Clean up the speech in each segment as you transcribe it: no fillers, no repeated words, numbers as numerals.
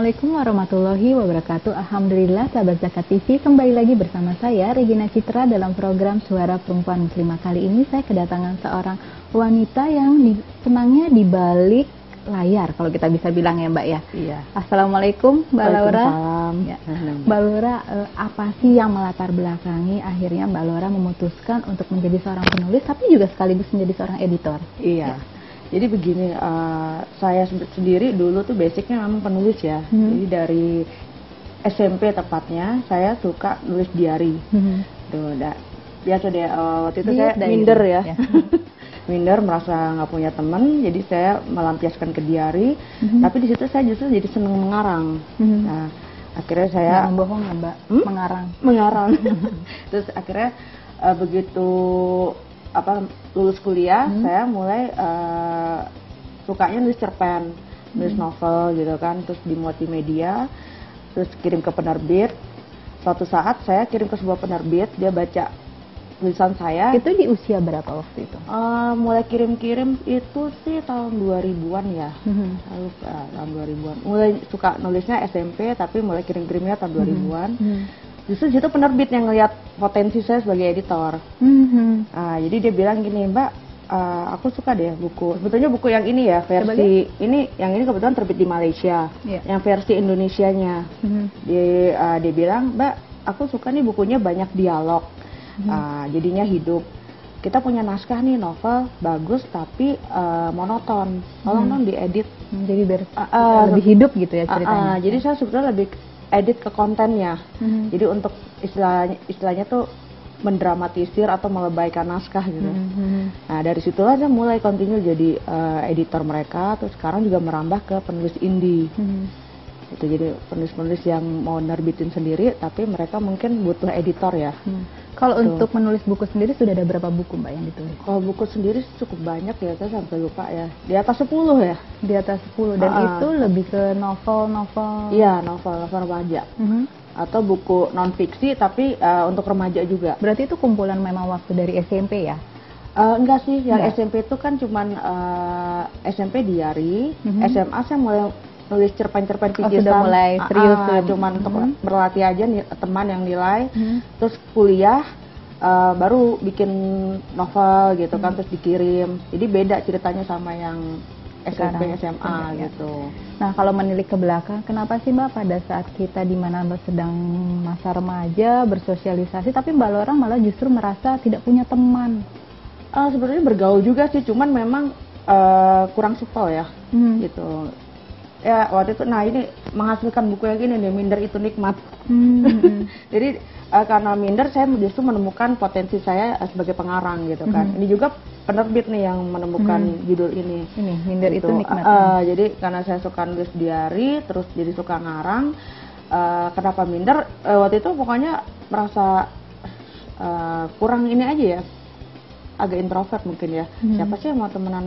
Assalamualaikum warahmatullahi wabarakatuh. Alhamdulillah sahabat Zakat TV, kembali lagi bersama saya Regina Citra dalam program Suara Perempuan Muslimah. Kali ini saya kedatangan seorang wanita yang senangnya di balik layar, kalau kita bisa bilang ya Mbak ya. Iya. Assalamualaikum Mbak Laura. Ya. Mbak Laura, apa sih yang melatar belakangi akhirnya Mbak Laura memutuskan untuk menjadi seorang penulis tapi juga sekaligus menjadi seorang editor? Iya. Jadi begini, saya sendiri dulu tuh basicnya memang penulis ya. Jadi dari SMP tepatnya saya suka nulis diary. Tuh, biasa deh waktu itu saya minder ya. Minder, merasa nggak punya teman, jadi saya melampiaskan ke diary. Tapi di situ saya justru jadi seneng mengarang. Nah, akhirnya saya bohong ya Mbak, mengarang. Terus akhirnya begitu lulus kuliah, saya mulai sukanya nulis cerpen, nulis novel gitu kan, terus di multimedia, terus kirim ke penerbit. Suatu saat saya kirim ke sebuah penerbit, dia baca tulisan saya. Itu di usia berapa waktu itu? Mulai kirim-kirim itu sih tahun 2000-an ya. Lalu tahun 2000-an. Mulai suka nulisnya SMP, tapi mulai kirim-kirimnya tahun 2000-an. Justru situ penerbit yang ngeliat potensi saya sebagai editor. Jadi dia bilang gini, Mbak, aku suka deh buku. Sebetulnya buku yang ini ya, versi yang ini kebetulan terbit di Malaysia. Yang versi Indonesianya. Dia bilang, Mbak, aku suka nih bukunya banyak dialog. Jadinya hidup. Kita punya naskah nih novel bagus tapi monoton. Tolong dong diedit. Jadi lebih hidup gitu ya ceritanya. Jadi saya sebetulnya lebih edit ke kontennya. Jadi untuk istilahnya tuh mendramatisir atau melebaikan naskah gitu. Nah dari situlah saya mulai continue jadi editor mereka. Terus sekarang juga merambah ke penulis indie. Itu jadi penulis-penulis yang mau nerbitin sendiri, tapi mereka mungkin butuh editor ya. Kalau untuk menulis buku sendiri sudah ada berapa buku Mbak yang ditulis? Kalau buku sendiri cukup banyak ya, saya sampai lupa ya. Di atas 10 ya. Di atas 10, dan itu lebih ke novel-novel? Iya, novel remaja. Atau buku non-fiksi tapi untuk remaja juga. Berarti itu kumpulan memang waktu dari SMP ya? Enggak sih, yang SMP itu kan cuman SMP diary, SMA saya mulai nulis cerpen-cerpen picisan. Sudah mulai serius cuman untuk berlatih aja teman yang nilai. Terus kuliah baru bikin novel gitu kan, terus dikirim. Jadi beda ceritanya sama yang SMP SMA gitu. Nah kalau menilik ke belakang, kenapa sih Mbak pada saat kita di mana sedang masa remaja bersosialisasi, tapi Mbak Laura malah justru merasa tidak punya teman? Sebenarnya bergaul juga sih, cuman memang kurang supel ya gitu. Ya waktu itu, nah ini menghasilkan buku yang ini nih, Minder Itu Nikmat. Jadi karena minder, saya justru menemukan potensi saya sebagai pengarang gitu kan. Ini juga penerbit nih yang menemukan judul ini. Ini Minder Itu Nikmat. Jadi karena saya suka nulis diary, terus jadi suka ngarang. Kenapa minder? Waktu itu pokoknya merasa kurang ini aja ya, agak introvert mungkin ya. Siapa sih yang mau temenan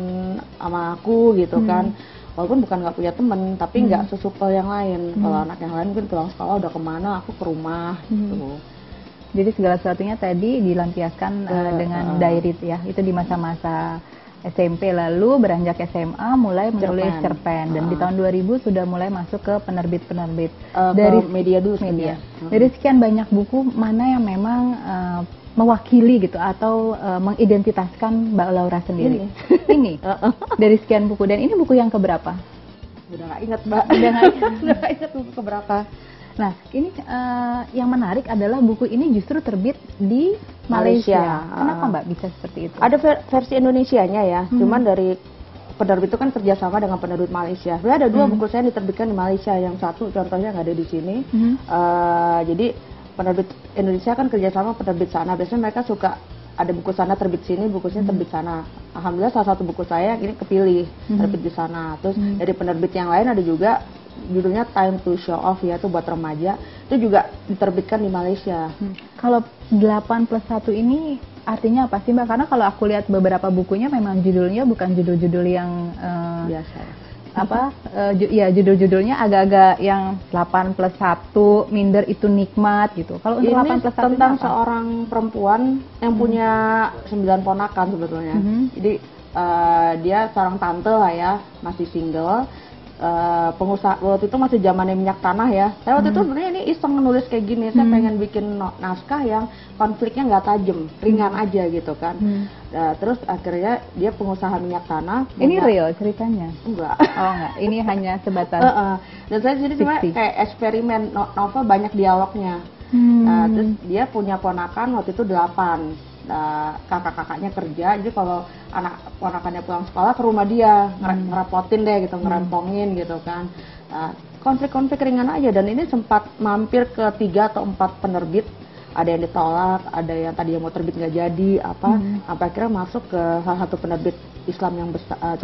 sama aku gitu kan. Walaupun bukan nggak punya temen, tapi nggak sesupel yang lain. Kalau anak yang lain mungkin pulang sekolah udah kemana, aku ke rumah gitu. Jadi segala sesuatunya tadi dilampiaskan dengan diary ya. Itu di masa-masa SMP, lalu beranjak SMA mulai menulis cerpen. Dan di tahun 2000 sudah mulai masuk ke penerbit-penerbit. Dari media dulu. Dari sekian banyak buku, mana yang memang mewakili gitu atau mengidentitaskan Mbak Laura sendiri? Ini dari sekian buku, dan ini buku yang keberapa? Udah nggak ingat Mbak. Udah nggak ingat buku keberapa. Nah ini yang menarik adalah buku ini justru terbit di Malaysia. Kenapa Mbak bisa seperti itu? Ada versi Indonesianya ya, cuman dari penerbit itu kan kerjasama dengan penerbit Malaysia. Sebenarnya ada dua buku saya yang diterbitkan di Malaysia. Yang satu contohnya nggak ada di sini. Jadi penerbit Indonesia kan kerjasama penerbit sana. Biasanya mereka suka ada buku sana terbit sini, buku sini terbit sana. Alhamdulillah salah satu buku saya ini kepilih terbit di sana. Terus dari penerbit yang lain ada juga judulnya Time to Show Off, yaitu buat remaja. Itu juga diterbitkan di Malaysia. Kalau 8+1 ini artinya apa sih Mbak? Karena kalau aku lihat beberapa bukunya memang judulnya bukan judul-judul yang biasa. Judul-judulnya agak-agak yang 8+1, Minder Itu Nikmat gitu. Kalau untuk 8+1 tentang seorang perempuan yang punya 9 ponakan sebetulnya. Jadi dia seorang tante lah ya, masih single. pengusaha waktu itu masih zamannya minyak tanah ya. Saya waktu itu sebenarnya ini iseng nulis kayak gini. Saya pengen bikin naskah yang konfliknya nggak tajam, ringan aja gitu kan. Terus akhirnya dia pengusaha minyak tanah. Ini real ceritanya? Enggak. Oh enggak, ini hanya sebatas. Dan saya jadi cuma kayak eksperimen novel banyak dialognya. Terus dia punya ponakan waktu itu 8. Kakak-kakaknya kerja, jadi kalau anak ponakannya pulang sekolah ke rumah dia ngerepotin deh gitu, ngerempongin gitu kan. Konflik-konflik ringan aja, dan ini sempat mampir ke 3 atau 4 penerbit. Ada yang ditolak, ada yang tadi yang mau terbit nggak jadi sampai akhirnya masuk ke salah satu penerbit Islam yang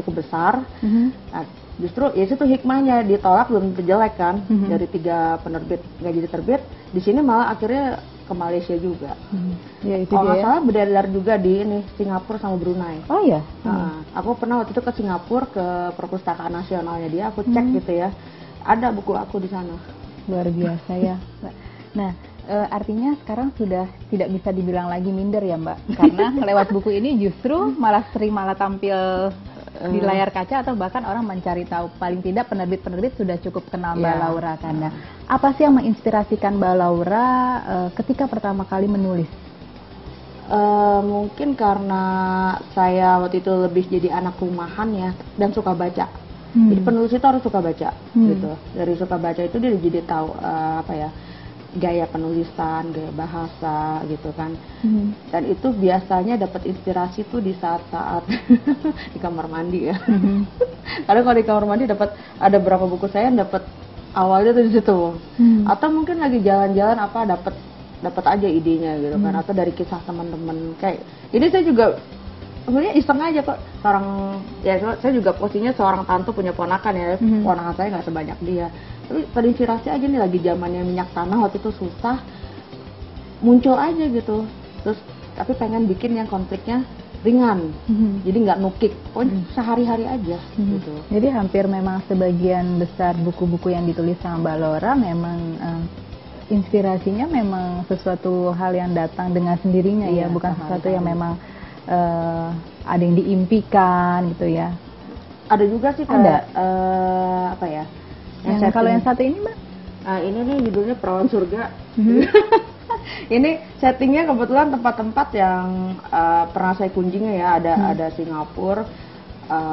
cukup besar. Nah, justru ya itu hikmahnya, ditolak belum tentu jelek kan. Dari 3 penerbit nggak jadi terbit, di sini malah akhirnya ke Malaysia juga. Ya, itu kalau nggak dia, salah beredar juga di ini Singapura sama Brunei. Oh ya. Aku pernah waktu itu ke Singapura, ke perpustakaan nasionalnya dia, aku cek gitu ya, ada buku aku di sana. Luar biasa ya. Nah, artinya sekarang sudah tidak bisa dibilang lagi minder ya Mbak, karena lewat buku ini justru malah sering tampil di layar kaca, atau bahkan orang mencari tahu, paling tidak penerbit-penerbit sudah cukup kenal Mbak Laura kan. Nah, apa sih yang menginspirasikan Mbak Laura ketika pertama kali menulis? Mungkin karena saya waktu itu lebih jadi anak rumahan ya, dan suka baca. Jadi penulis itu harus suka baca gitu. Dari suka baca itu dia jadi tahu gaya penulisan, gaya bahasa gitu kan. Dan itu biasanya dapat inspirasi tuh di saat-saat di kamar mandi ya. Karena kalau di kamar mandi ada berapa buku saya yang dapat awalnya tuh di situ. Atau mungkin lagi jalan-jalan dapat aja idenya gitu kan, atau dari kisah teman-teman. Kayak ini saya juga sebenarnya iseng aja kok, saya juga posisinya seorang tante punya ponakan ya. Ponakan saya nggak sebanyak dia, tapi terinspirasi aja nih, lagi zamannya minyak tanah waktu itu susah, muncul aja gitu. Terus tapi pengen bikin yang konfliknya ringan, jadi nggak nukik, pokoknya sehari-hari aja gitu. Jadi hampir memang sebagian besar buku-buku yang ditulis sama Mbak Laura memang inspirasinya memang sesuatu hal yang datang dengan sendirinya ya, bukan sesuatu yang memang ada yang diimpikan gitu ya. Ada juga sih kayak apa ya? Yang kalau yang satu ini Mbak? Ini nih judulnya Perawan Surga. Ini settingnya kebetulan tempat-tempat yang pernah saya kunjungi ya. Ada Singapura,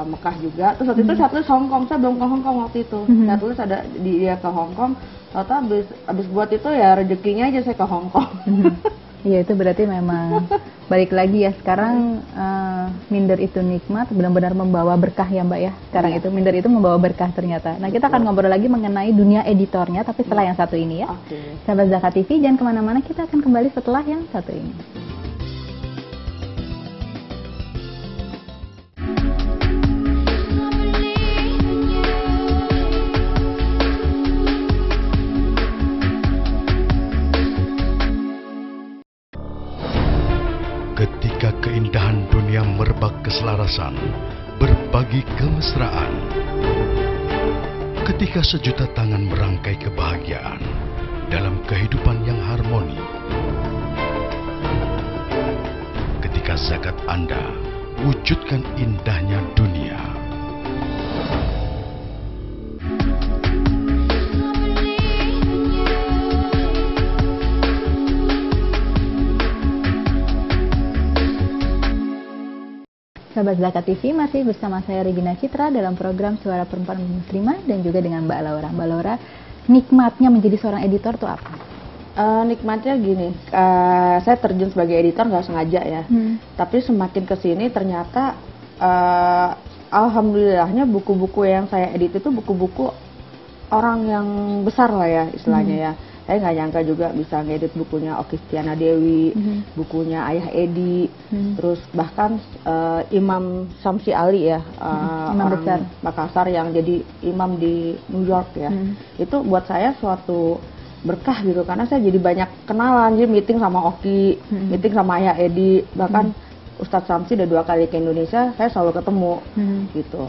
Mekah juga. Terus waktu itu saya tulis Hong Kong. Saya belum ke Hong Kong waktu itu. Saya tulis ada dia ke Hong Kong. Ternyata abis buat itu ya rezekinya aja saya ke Hong Kong. Iya, itu berarti memang balik lagi ya, sekarang minder itu nikmat, benar-benar membawa berkah ya Mbak ya. Sekarang itu minder itu membawa berkah ternyata. Nah, kita akan ngobrol lagi mengenai dunia editornya, tapi setelah yang satu ini ya. Sahabat Zakat TV, jangan kemana-mana, kita akan kembali setelah yang satu ini. Ketika keindahan dunia merebak keselarasan, berbagi kemesraan. Ketika sejuta tangan merangkai kebahagiaan dalam kehidupan yang harmoni. Ketika zakat Anda wujudkan indahnya dunia. Sahabat Zakat TV, masih bersama saya Regina Citra dalam program Suara Perempuan Muslimah dan juga dengan Mbak Laura. Mbak Laura, nikmatnya menjadi seorang editor itu apa? Nikmatnya gini, saya terjun sebagai editor nggak sengaja ya. Tapi semakin kesini ternyata alhamdulillahnya buku-buku yang saya edit itu buku-buku orang yang besar lah ya istilahnya ya. Saya nggak nyangka juga bisa ngedit bukunya Oki Stiana Dewi, bukunya Ayah Edi, terus bahkan Imam Samsi Ali ya, Imam orang besar Makassar yang jadi imam di New York ya. Itu buat saya suatu berkah gitu, karena saya jadi banyak kenalan, jadi meeting sama Oki, meeting sama Ayah Edi, bahkan Ustadz Samsi udah 2 kali ke Indonesia, saya selalu ketemu gitu.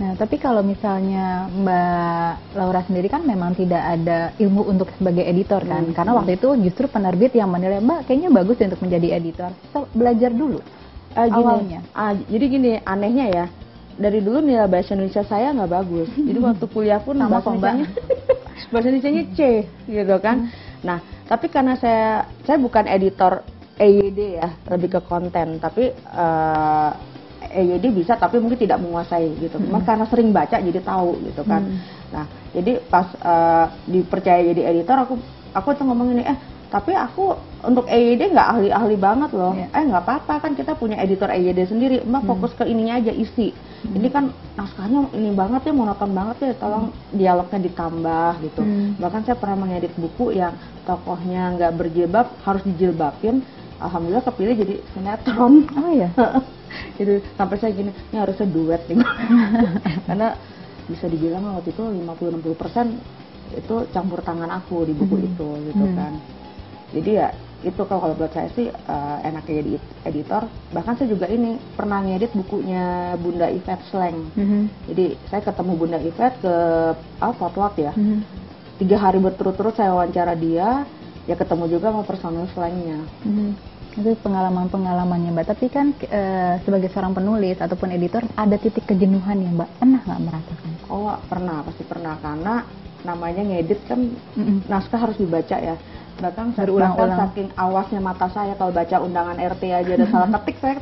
Nah, tapi kalau misalnya Mbak Laura sendiri kan memang tidak ada ilmu untuk sebagai editor kan, karena waktu itu justru penerbit yang menilai Mbak kayaknya bagus untuk menjadi editor. So, belajar dulu awalnya. Jadi gini, anehnya ya, dari dulu nilai bahasa Indonesia saya nggak bagus. Jadi waktu kuliah pun Sama bahasa Indonesianya C gitu kan. Nah, tapi karena saya bukan editor EYD ya, lebih ke konten, tapi EYD bisa tapi mungkin tidak menguasai gitu. Cuma karena sering baca jadi tahu gitu kan. Nah, jadi pas dipercaya jadi editor aku tuh ngomong ini, tapi aku untuk EYD nggak ahli-ahli banget loh. Nggak apa-apa, kan kita punya editor EYD sendiri. Mbak fokus ke ininya aja, isi. Ini kan naskahnya ini banget ya, monoton banget ya, tolong dialognya ditambah gitu. Bahkan saya pernah mengedit buku yang tokohnya nggak berjilbab, harus dijilbabin. Alhamdulillah kepilih jadi sinetron. Oh iya. Jadi sampai saya gini, ini harusnya duet nih. Karena bisa dibilang waktu itu 50-60% itu campur tangan aku di buku itu gitu kan. Jadi ya itu kalau buat saya sih enaknya jadi editor. Bahkan saya juga ini pernah ngedit bukunya Bunda Yvette Sleng. Jadi saya ketemu Bunda Yvette ke Potluck ya. 3 hari berturut-turut saya wawancara dia, ya ketemu juga sama personil Slengnya. Itu pengalaman-pengalamannya Mbak. Tapi kan sebagai seorang penulis ataupun editor ada titik kejenuhan ya Mbak. Pernah nggak merasakan? Oh pernah, pasti pernah, karena namanya ngedit kan naskah harus dibaca ya. Bahkan saking awasnya mata saya kalau baca undangan RT aja ada salah ketik saya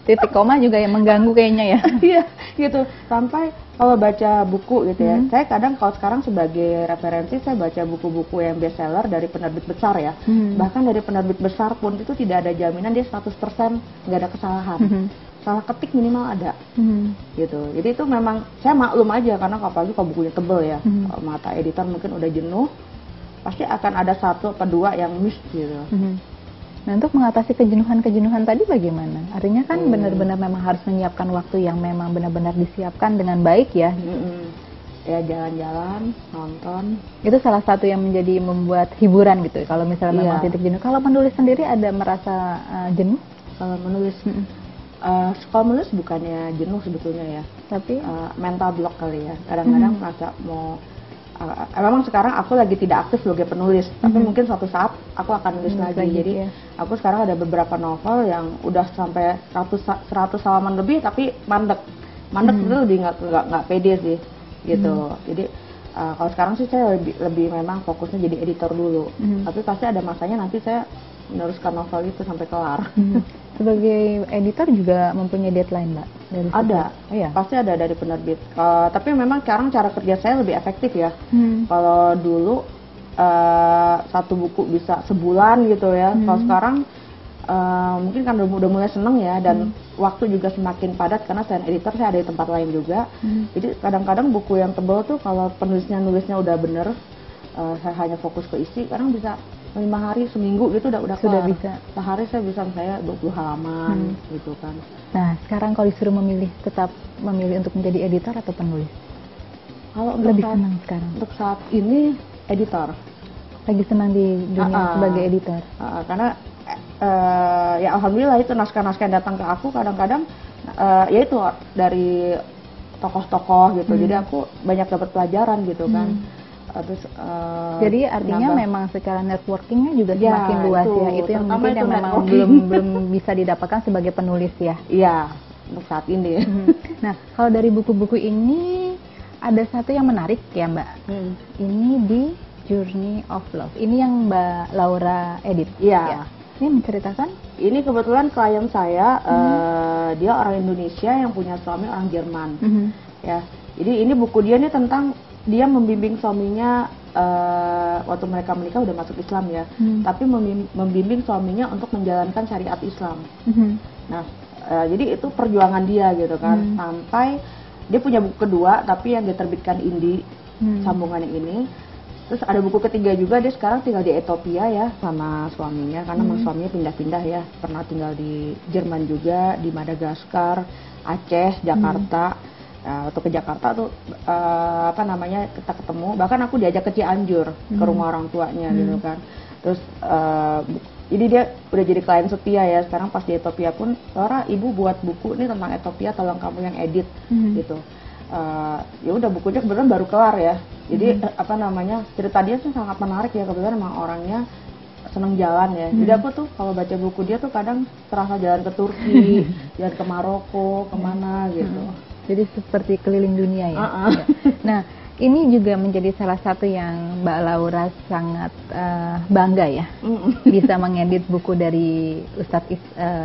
titik koma juga yang mengganggu kayaknya ya. Iya gitu, sampai kalau baca buku gitu ya, saya kadang kalau sekarang sebagai referensi saya baca buku-buku yang bestseller dari penerbit besar ya. Bahkan dari penerbit besar pun itu tidak ada jaminan dia 100% nggak ada kesalahan. Salah ketik minimal ada gitu. Jadi itu memang saya maklum aja, karena apalagi kalau bukunya tebel ya, mata editor mungkin udah jenuh, pasti akan ada 1 atau 2 yang miss gitu. Nah, untuk mengatasi kejenuhan tadi bagaimana? Artinya kan benar-benar memang harus menyiapkan waktu yang memang benar-benar disiapkan dengan baik ya. Ya jalan-jalan, nonton. Itu salah satu yang membuat hiburan gitu. Kalau misalnya memang titik jenuh. Kalau menulis sendiri ada merasa jenuh? Kalau menulis bukannya jenuh sebetulnya ya. Tapi mental block kali ya. Kadang-kadang merasa mau memang sekarang aku lagi tidak aktif sebagai penulis, tapi mungkin suatu saat aku akan nulis lagi. Jadi aku sekarang ada beberapa novel yang udah sampai 100 halaman lebih, tapi mandek itu lebih nggak pede sih gitu. Jadi kalau sekarang sih saya lebih memang fokusnya jadi editor dulu, tapi pasti ada masanya nanti saya meneruskan novel itu sampai kelar. Sebagai editor juga mempunyai deadline Mbak? Ada, pasti ada dari penerbit. Tapi memang sekarang cara kerja saya lebih efektif ya. Kalau dulu 1 buku bisa sebulan gitu ya. Kalau sekarang mungkin kan udah mulai seneng ya, dan waktu juga semakin padat karena saya editor, saya ada di tempat lain juga. Jadi kadang-kadang buku yang tebal tuh kalau nulisnya udah bener, saya hanya fokus ke isi, kadang bisa 5 hari, seminggu gitu udah sudah kelar. bisa. Sehari saya bisa misalnya 20 halaman gitu kan. Nah, sekarang kalau disuruh tetap memilih untuk menjadi editor atau penulis? Kalau lebih senang sekarang? Untuk saat ini editor. Lagi senang di dunia sebagai editor? Karena ya alhamdulillah itu naskah-naskah yang datang ke aku kadang-kadang ya itu dari tokoh-tokoh gitu. Jadi aku banyak dapat pelajaran gitu kan. Terus, jadi artinya memang secara networkingnya juga semakin luas ya. Itu yang mungkin yang memang belum bisa didapatkan sebagai penulis ya. Iya, untuk saat ini. Nah, kalau dari buku-buku ini ada satu yang menarik ya Mbak. Ini di Journey of Love. Ini yang Mbak Laura edit. Iya. Ini menceritakan? Ini kebetulan klien saya, dia orang Indonesia yang punya suami orang Jerman. Ya, jadi ini buku dia nih tentang dia membimbing suaminya waktu mereka menikah udah masuk Islam ya, tapi membimbing suaminya untuk menjalankan syariat Islam. Nah, jadi itu perjuangan dia gitu kan, sampai dia punya buku kedua tapi yang diterbitkan Indi, sambungannya ini. Terus ada buku ketiga juga, dia sekarang tinggal di Ethiopia ya sama suaminya, karena suaminya pindah-pindah ya, pernah tinggal di Jerman juga, di Madagaskar, Aceh, Jakarta. Waktu ke Jakarta tuh kita ketemu, bahkan aku diajak ke Cianjur ke rumah orang tuanya gitu kan. Terus jadi dia udah jadi klien setia ya. Sekarang pas di Ethiopia pun, Laura, ibu buat buku ini tentang Ethiopia, tolong kamu yang edit gitu. Ya udah, bukunya kebetulan baru kelar ya. Jadi cerita dia tuh sangat menarik ya, kebetulan emang orangnya seneng jalan ya. Jadi aku tuh kalau baca buku dia tuh kadang terasa jalan ke Turki, jalan ke Maroko, kemana gitu. Jadi seperti keliling dunia ya. Ya. Nah, ini juga menjadi salah satu yang Mbak Laura sangat bangga ya, bisa mengedit buku dari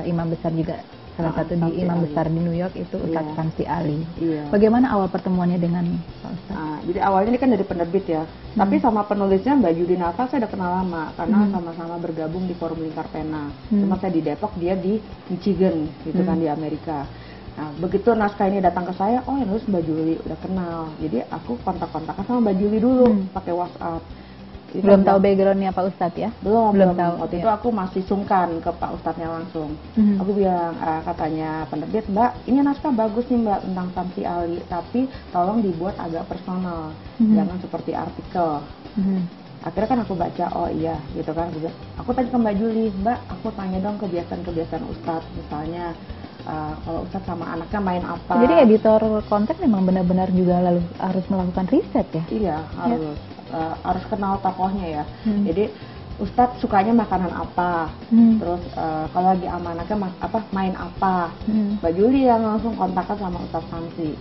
Imam Besar juga, salah satu di Imam Besar di New York itu Ustadz Samsi Ali. Iya. Bagaimana awal pertemuannya dengan Pak Ustadz? Jadi awalnya ini kan dari penerbit ya, tapi sama penulisnya Mbak Judi Nafa saya udah kenal lama karena sama-sama bergabung di Forum Lingkar Pena. Cuma saya di Depok, dia di Michigan gitu kan, di Amerika. Nah, begitu naskah ini datang ke saya, oh yang nulis Mbak Juli, udah kenal. Jadi aku kontak-kontakan sama Mbak Juli dulu pakai WhatsApp. Jadi belum tahu backgroundnya Pak Ustadz ya? Belum tahu. Waktu itu aku masih sungkan ke Pak Ustadznya langsung. Aku bilang, katanya penerbit, Mbak, ini naskah bagus nih Mbak tentang Samsi Ali, tapi tolong dibuat agak personal, jangan seperti artikel. Akhirnya kan aku baca, oh iya gitu kan. Aku tanya ke Mbak Juli, Mbak, aku tanya dong kebiasaan-kebiasaan Ustadz, misalnya kalau Ustadz sama anaknya main apa. Jadi editor konten memang benar-benar juga lalu harus melakukan riset ya? Iya, harus. Harus kenal tokohnya ya. Jadi Ustadz sukanya makanan apa, terus kalau lagi sama anaknya main apa. Mbak Juli yang langsung kontakkan sama Ustadz Samsi.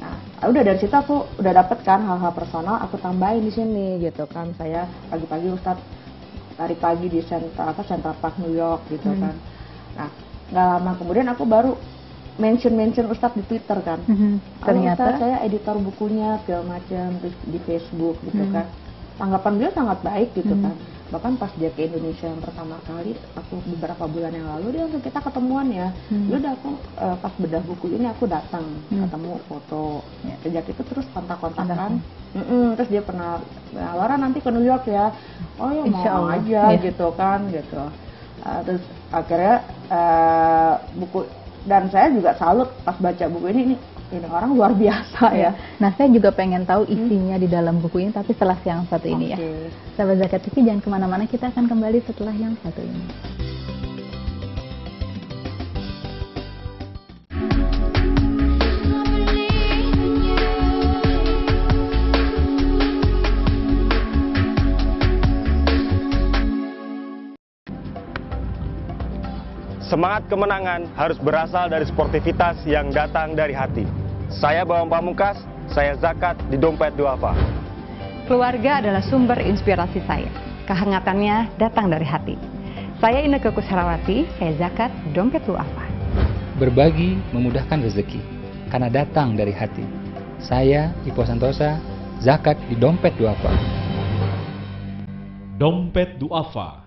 Nah, udah dari situ aku udah dapet kan hal-hal personal, aku tambahin di sini gitu kan. Saya pagi-pagi Ustadz tarik pagi di Central Park New York gitu kan. Nah, nggak lama kemudian aku baru mention Ustadz di Twitter kan. Ternyata Ustadz, saya editor bukunya segala macam, terus di Facebook gitu kan. Tanggapan beliau sangat baik gitu kan. Bahkan pas dia ke Indonesia yang pertama kali, aku beberapa bulan yang lalu, dia langsung kita ketemuan ya. Udah aku pas bedah buku ini aku datang, ketemu foto. Sejak itu terus kontak-kontakan. Terus dia pernah, Laura nanti ke New York ya. Oh ya mau aja gitu kan gitu. Terus akhirnya buku, dan saya juga salut pas baca buku ini orang luar biasa ya. Nah, saya juga pengen tahu isinya di dalam buku ini, tapi setelah yang satu ini ya. Sahabat Zakat TV, jangan kemana-mana, kita akan kembali setelah yang satu ini. Semangat kemenangan harus berasal dari sportivitas yang datang dari hati. Saya Bawang Pamungkas, saya zakat di Dompet Duafa. Keluarga adalah sumber inspirasi saya. Kehangatannya datang dari hati. Saya Inneke Kusharawati, saya zakat Dompet Duafa. Berbagi memudahkan rezeki, karena datang dari hati. Saya Ipo Santosa, zakat di Dompet Duafa. Dompet Duafa.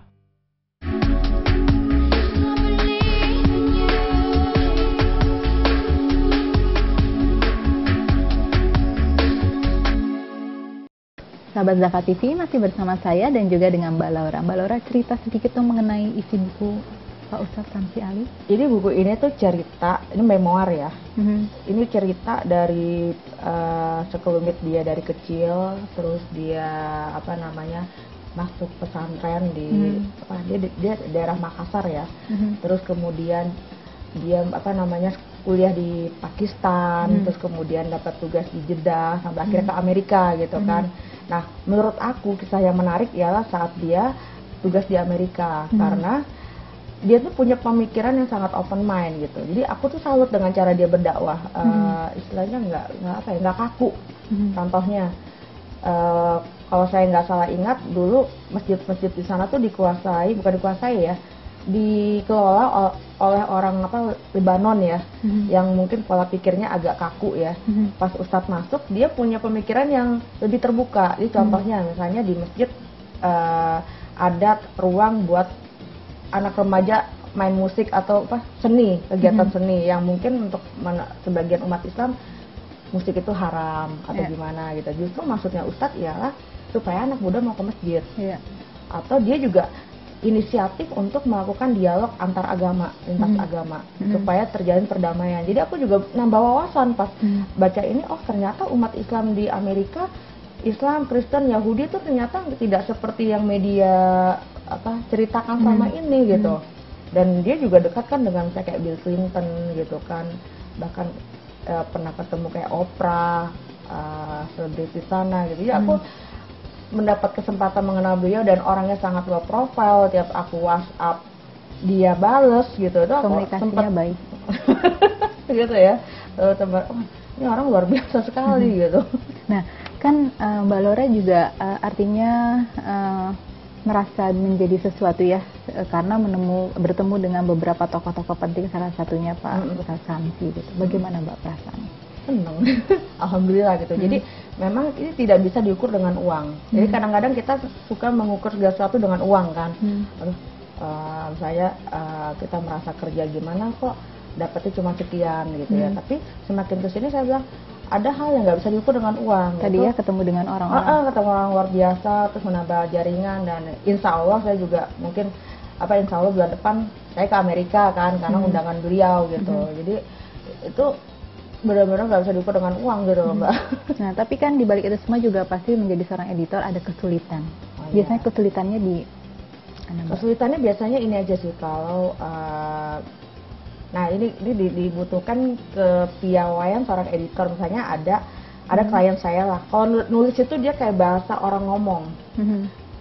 Sahabat Zakat TV, masih bersama saya dan juga dengan Mbak Laura. Mbak Laura, cerita sedikit dong mengenai isi buku Pak Ustadz Samsi Ali. Jadi buku ini tuh cerita, ini memoir ya. Ini cerita dari sekelumit dia dari kecil, terus dia masuk pesantren di dia daerah Makassar ya. Terus kemudian dia kuliah di Pakistan, terus kemudian dapat tugas di Jeddah sampai akhirnya ke Amerika gitu kan. Nah, menurut aku kisah yang menarik ialah saat dia tugas di Amerika, karena dia tuh punya pemikiran yang sangat open mind gitu. Jadi aku tuh salut dengan cara dia berdakwah. Istilahnya nggak kaku. Contohnya, kalau saya nggak salah ingat dulu masjid-masjid di sana tuh dikelola oleh orang Lebanon ya, yang mungkin pola pikirnya agak kaku ya. Pas Ustadz masuk, dia punya pemikiran yang lebih terbuka. Jadi contohnya misalnya di masjid ada ruang buat anak remaja main musik atau seni, kegiatan seni yang mungkin untuk sebagian umat Islam musik itu haram atau gimana gitu. Justru maksudnya Ustadz ialah supaya anak muda mau ke masjid. Atau dia juga inisiatif untuk melakukan dialog antar agama, lintas agama, supaya terjalin perdamaian. Jadi aku juga nambah wawasan pas baca ini, oh ternyata umat Islam di Amerika, Islam, Kristen, Yahudi itu ternyata tidak seperti yang media ceritakan sama ini gitu. Dan dia juga dekat kan dengan kayak Bill Clinton gitu kan, bahkan pernah ketemu kayak Oprah, selebriti sana gitu. Jadi aku mendapat kesempatan mengenal beliau, dan orangnya sangat low profile. Tiap aku WhatsApp dia bales gitu, itu aku komunikasinya baik gitu ya. ini orang luar biasa sekali gitu. Nah, kan Mbak Laura juga artinya merasa menjadi sesuatu ya, karena bertemu dengan beberapa tokoh-tokoh penting, salah satunya Pak Ustadz Samsi gitu. Bagaimana Mbak perasaan? Seneng, alhamdulillah gitu. Jadi memang ini tidak bisa diukur dengan uang. Jadi kadang-kadang kita suka mengukur segala sesuatu dengan uang kan. Aduh, misalnya kita merasa kerja gimana kok dapatnya cuma sekian gitu ya. Tapi semakin kesini saya bilang ada hal yang nggak bisa diukur dengan uang. Tadi gitu. ya ketemu dengan orang-orang. Ketemu orang luar biasa, terus menambah jaringan, dan insya Allah saya juga mungkin insya Allah bulan depan saya ke Amerika kan karena undangan beliau gitu. Jadi itu benar-benar nggak bisa diukur dengan uang gitu loh, Mbak. Nah, tapi kan di balik itu semua juga pasti menjadi seorang editor ada kesulitan. Biasanya kesulitannya di kesulitannya biasanya ini aja sih, kalau nah ini dibutuhkan kepiawaian seorang editor. Misalnya ada klien saya lah, kalau nulis itu dia kayak bahasa orang ngomong,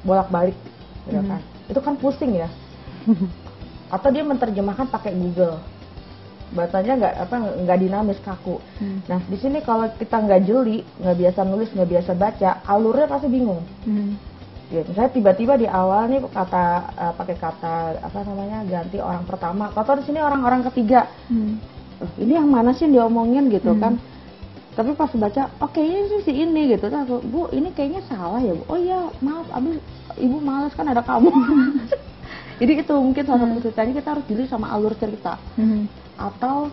bolak-balik gitu kan. Itu kan pusing ya. Atau dia menerjemahkan pakai Google, bahasanya nggak dinamis, kaku. Nah di sini kalau kita nggak jeli, nggak biasa nulis, nggak biasa baca, alurnya pasti bingung. Ya, misalnya tiba-tiba di awal nih pakai kata ganti orang pertama, atau di sini orang ketiga. Ini yang mana sih yang diomongin gitu kan? Tapi pas baca, oke ini sih ini gitu. Terus aku, Bu ini kayaknya salah ya Bu. Oh iya maaf, abis Ibu malas kan ada kamu. Jadi itu mungkin salah satu ceritanya, kita harus jeli sama alur cerita. Atau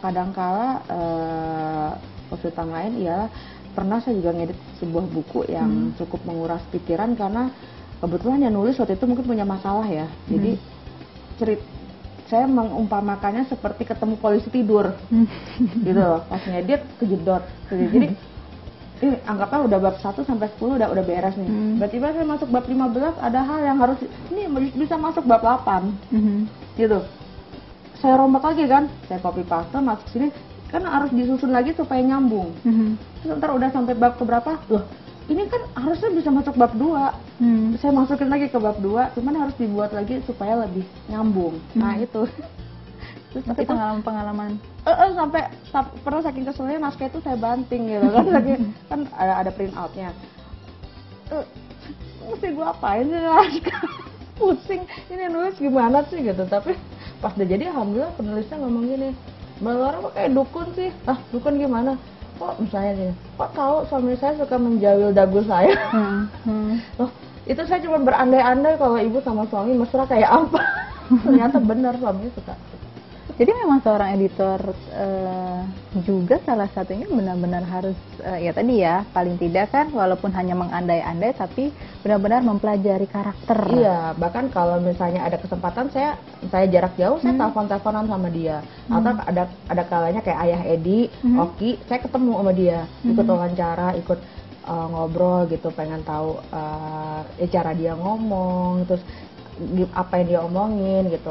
kadangkala kesulitan lain ialah pernah saya juga ngedit sebuah buku yang cukup menguras pikiran, karena kebetulan yang nulis waktu itu mungkin punya masalah ya. Jadi saya mengumpamakannya seperti ketemu polisi tidur gitu loh, pas ngedit kejedot. Jadi ini anggapnya udah bab 1 sampai 10 udah beres nih. Tiba-tiba saya masuk bab 15, ada hal yang harus ini bisa masuk bab 8 gitu. Saya rombak lagi kan, saya copy paste masuk sini, kan harus disusun lagi supaya nyambung. Terus ntar udah sampai bab keberapa, loh ini kan harusnya bisa masuk bab 2. Saya masukin lagi ke bab 2, cuman harus dibuat lagi supaya lebih nyambung. Nah itu. Terus itu pengalaman. Sampai pernah saking keselnya naskah itu saya banting gitu kan. Kan ada print outnya. Mesti gue apain sih naskah? Pusing, ini nulis gimana sih gitu. Tapi pas udah jadi alhamdulillah penulisnya ngomong gini, Mbak Laura kok kayak dukun sih? Dukun gimana? Kok misalnya gini, kok tahu suami saya suka menjawil dagu saya? Loh, itu saya cuma berandai-andai kalau ibu sama suami mesra kayak apa. Ternyata benar suaminya suka. Jadi memang seorang editor juga salah satunya benar-benar harus ya tadi ya, paling tidak kan walaupun hanya mengandai-andai tapi benar-benar mempelajari karakter. Iya, bahkan kalau misalnya ada kesempatan saya jarak jauh, saya telepon-teleponan sama dia. Atau ada kalanya kayak Ayah Edi, Oki, saya ketemu sama dia, ikut wawancara, ikut ngobrol gitu, pengen tahu cara dia ngomong, terus apa yang dia omongin gitu,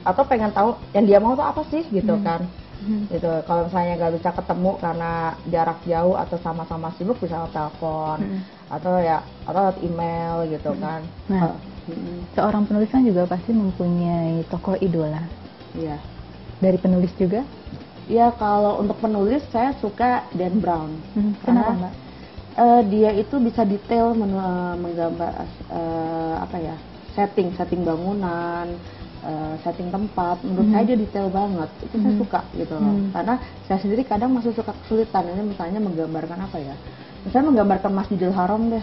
atau pengen tahu yang dia mau tuh apa sih gitu kan. Gitu. Kalau misalnya nggak bisa ketemu karena jarak jauh atau sama-sama sibuk, bisa telepon atau email gitu kan. Nah, seorang penulis kan juga pasti mempunyai tokoh idola. Iya. Dari penulis juga? Iya, kalau untuk penulis saya suka Dan Brown. Kenapa Mbak? Dia itu bisa detail menggambar setting bangunan, setting tempat. Menurut saya dia detail banget, itu saya suka gitu loh. Karena saya sendiri kadang masih suka kesulitan, ini misalnya menggambarkan misalnya menggambarkan Masjidil Haram deh,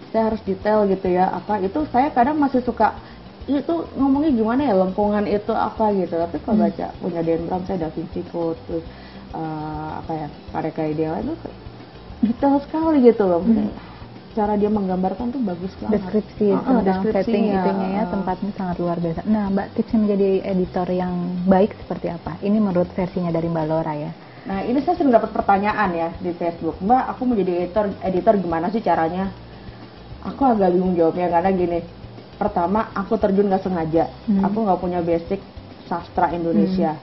saya harus detail gitu ya, itu saya kadang masih suka, itu ngomongnya gimana ya, lengkungan itu apa gitu. Tapi kalau baca punya Dan Brown, saya Da Vinci Code, terus karya-karya dia itu detail sekali gitu loh. Cara dia menggambarkan tuh bagus banget. Deskripsi tentang setting itunya ya, tempatnya sangat luar biasa. Nah Mbak, tipsnya menjadi editor yang baik seperti apa? Ini menurut versinya dari Mbak Laura ya. Nah ini saya sering dapat pertanyaan ya di Facebook, Mbak aku mau jadi editor gimana sih caranya? Aku agak bingung jawabnya, karena gini, pertama aku terjun gak sengaja, aku gak punya basic sastra Indonesia.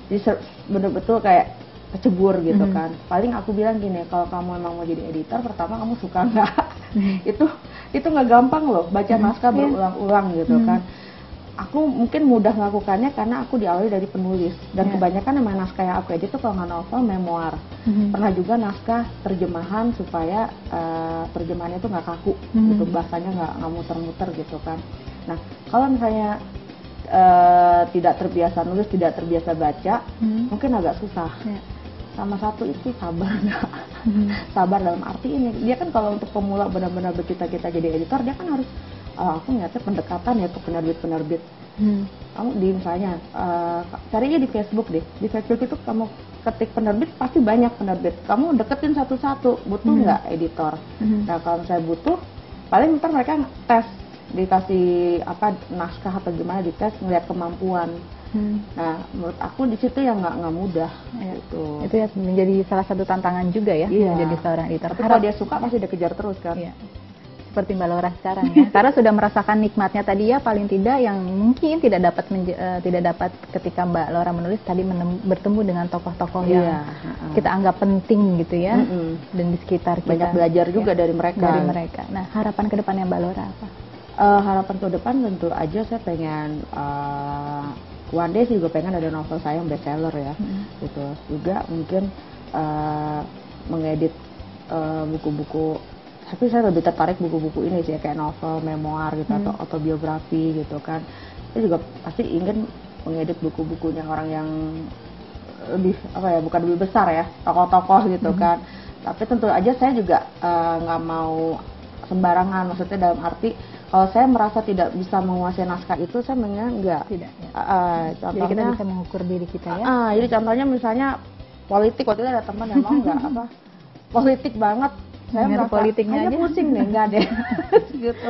Jadi betul-betul kayak kecebur gitu kan. Paling aku bilang gini, kalau kamu memang mau jadi editor, pertama kamu suka nggak? Itu nggak gampang loh, baca naskah berulang-ulang gitu kan. aku mungkin mudah melakukannya karena aku diawali dari penulis dan kebanyakan memang naskah yang aku edit itu kalau nggak novel memoir. Pernah juga naskah terjemahan supaya terjemahannya itu nggak kaku, gitu, bahasanya nggak muter-muter gitu kan. Nah kalau misalnya tidak terbiasa nulis, tidak terbiasa baca, mungkin agak susah. Sama satu itu sabar nggak? Sabar dalam arti ini, dia kan kalau untuk pemula benar-benar bercita-cita jadi editor, dia kan harus aku ngeliatnya pendekatan ya ke penerbit-penerbit. Kamu di misalnya carinya di Facebook deh. Di Facebook itu kamu ketik penerbit pasti banyak penerbit. Kamu deketin satu-satu. Butuh nggak editor? Nah kalau saya butuh, paling ntar mereka tes, dikasih apa naskah atau gimana, dites ngeliat kemampuan. Nah menurut aku di situ yang nggak mudah. Gitu. Itu ya menjadi salah satu tantangan juga ya menjadi seorang editor. Tapi kalau dia suka pasti dia kejar terus kan. Seperti Mbak Laura sekarang ya, karena sudah merasakan nikmatnya tadi ya, paling tidak yang mungkin tidak dapat ketika Mbak Laura menulis tadi bertemu dengan tokoh-tokoh yang kita anggap penting gitu ya, dan di sekitar kita. Banyak belajar juga dari mereka. Nah harapan ke depannya Mbak Laura apa? Harapan ke depan tentu aja saya pengen one day sih juga pengen ada novel saya yang bestseller ya, gitu. Juga mungkin mengedit buku-buku. Tapi saya lebih tertarik buku-buku ini sih, kayak novel, memoir gitu, atau autobiografi gitu kan. Saya juga pasti ingin mengedit buku-bukunya orang yang lebih apa ya, bukan lebih besar ya, tokoh-tokoh gitu kan. Tapi tentu aja saya juga nggak mau sembarangan, maksudnya dalam arti kalau saya merasa tidak bisa menguasai naskah itu, saya enggak. Tidak. Contohnya, jadi kita bisa mengukur diri kita ya. Jadi contohnya misalnya politik, waktu itu ada teman yang mau nggak apa politik banget. Saya merasa politiknya aja pusing deh, enggak deh. Gitu.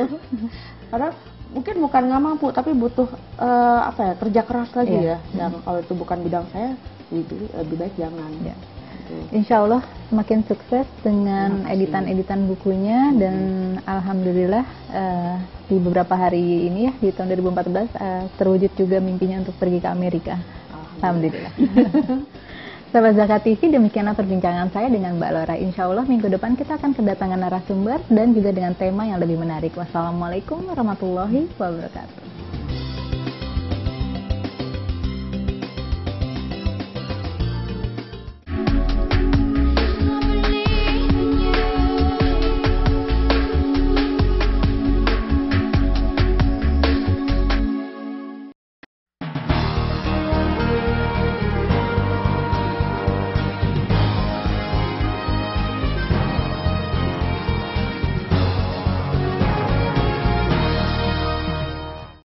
Karena mungkin bukan nggak mampu, tapi butuh apa ya, kerja keras lagi ya. Dan kalau itu bukan bidang saya, lebih baik jangan. Insya Allah semakin sukses dengan editan-editan bukunya, dan alhamdulillah di beberapa hari ini ya, di tahun 2014 terwujud juga mimpinya untuk pergi ke Amerika. Alhamdulillah. Sahabat Zakat TV, demikianlah perbincangan saya dengan Mbak Laura. Insya Allah minggu depan kita akan kedatangan narasumber dan juga dengan tema yang lebih menarik. Wassalamualaikum warahmatullahi wabarakatuh.